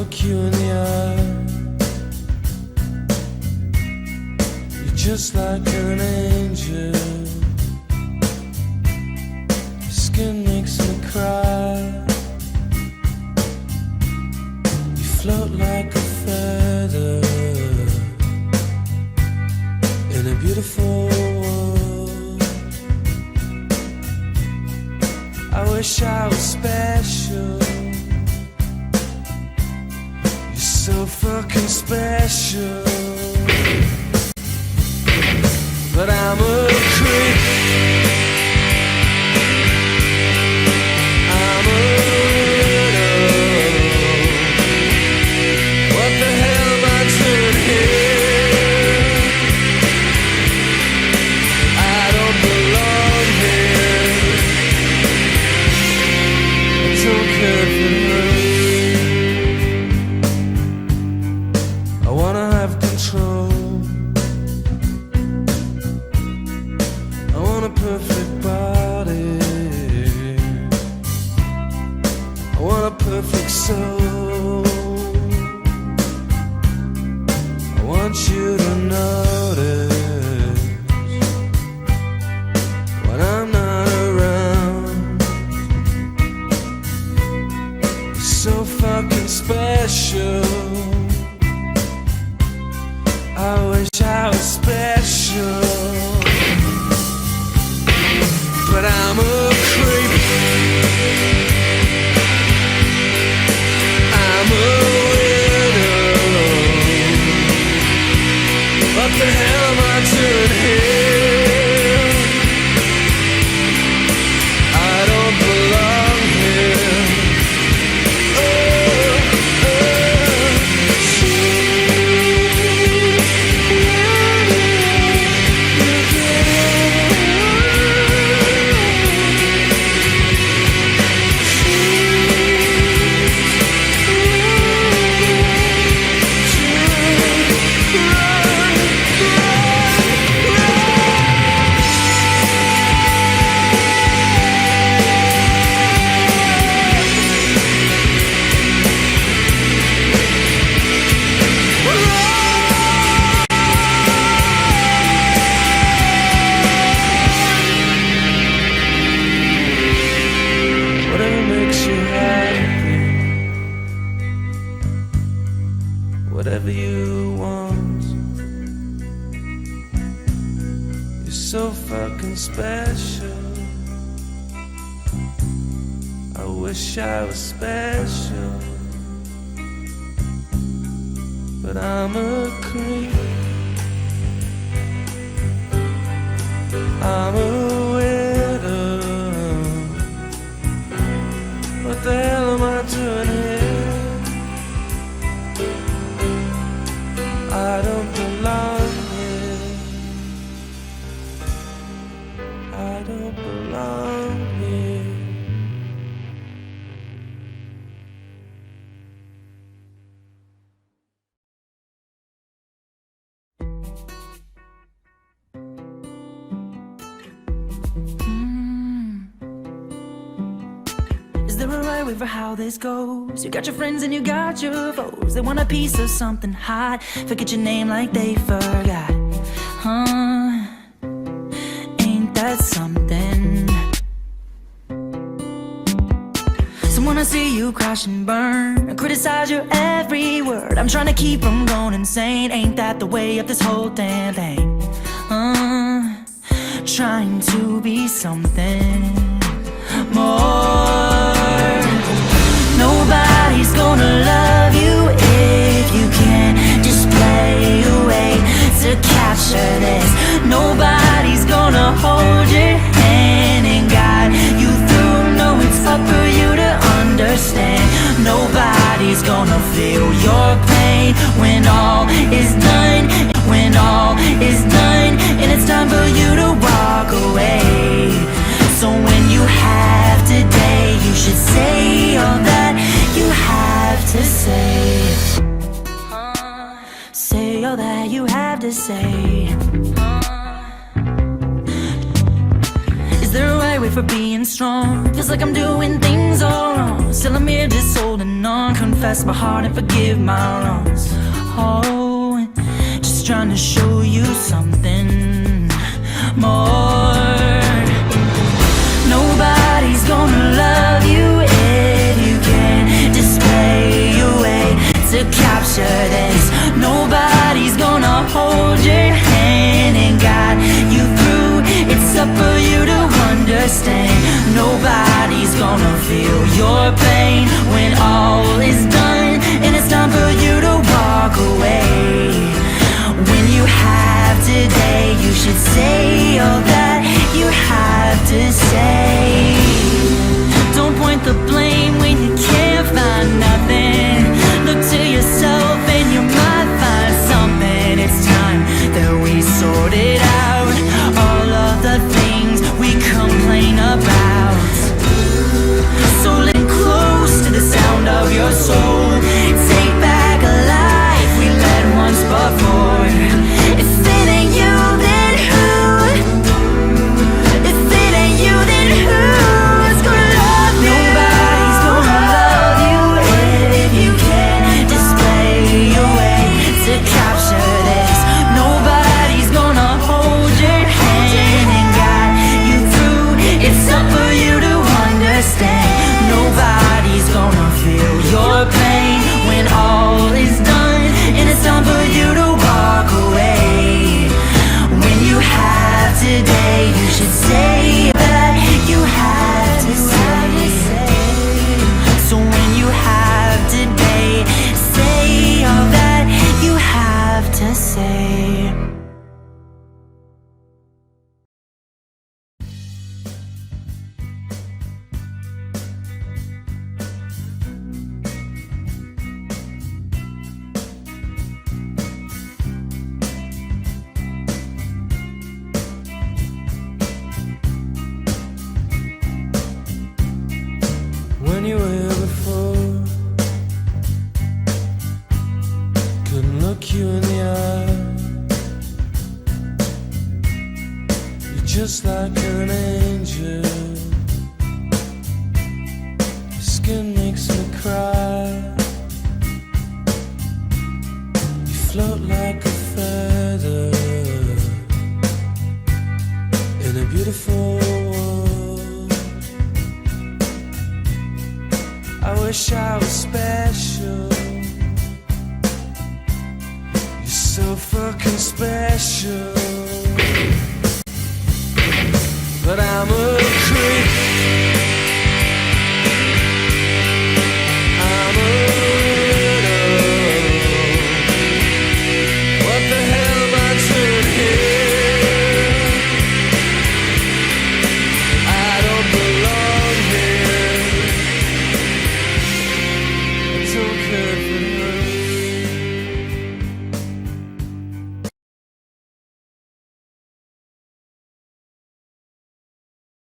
look you in the eye, you're just like an angel. Your skin makes me cry. You float like a feather in a beautiful world. I wish I was special. You're so fucking special. But I'm a creep. I'm a widow. What the hell am I doing here? I don't belong here. I don't care if it hurts. I wanna have control. I want a perfect body. I want a perfect soul. I want you to notice when I'm not around. You're so fucking special. I wish I was special. But I'm a creep. I'm a widow. What the hell am I doing here? I don't belong here. Whatever makes you happy, whatever you want. You're so fucking special. I wish I was special. But I'm a creep. I'm a widow. What the hell am I doing here? I don't belong here. I don't belong here. Is there a right way for how this goes? You got your friends and you got your foes. They want a piece of something hot. Forget your name like they forgot. Ain't that something? Someone to see you crash and burn, and criticize your every word. I'm trying to keep from going insane. Ain't that the way of this whole damn thing? Trying to be something more. Nobody's gonna love you if you can't display a way to capture this. Nobody's gonna hold your hand and guide you through. No, it's up for you to understand. Nobody's gonna feel your pain when all is done. When all is done, and it's time for you to walk away. So when you have today, you should say all that you have to say. Say all that you have to say. Is there a right way for being strong. Feels like I'm doing things all wrong. Still I'm here just holding on. Confess my heart and forgive my wrongs. Oh, just trying to show you something more. Nobody's gonna love you if you can't display your way to capture this. Nobody's gonna hold your hand and guide you through. It's up for you to understand. Nobody's gonna feel your pain when all is done, and it's time for you to walk away. When you have today, you should say all that you have to say. Don't point the blame when you can't find nothing. Look to yourself and you might find something. It's time that we sort it out, all of the things we complain about. So listen close to the sound of your soul. Take back a life we led once before. If it ain't you, then who? If it ain't you, then who's gonna love you? Nobody's gonna love you if you can't display your way to capture this. Nobody's gonna hold your hand and guide you through. It's up for you to understand. Nobody's gonna feel your pain when all is done, and it's time for you to walk away. When you have today, you should say that you have to say. So when you have today, say all that you have to say. When you were here before, couldn't look you in the eye. You're just like an angel. Your skin makes me cry. You float like a feather in a beautiful world. I wish I was special. You're so fucking special. But I'm a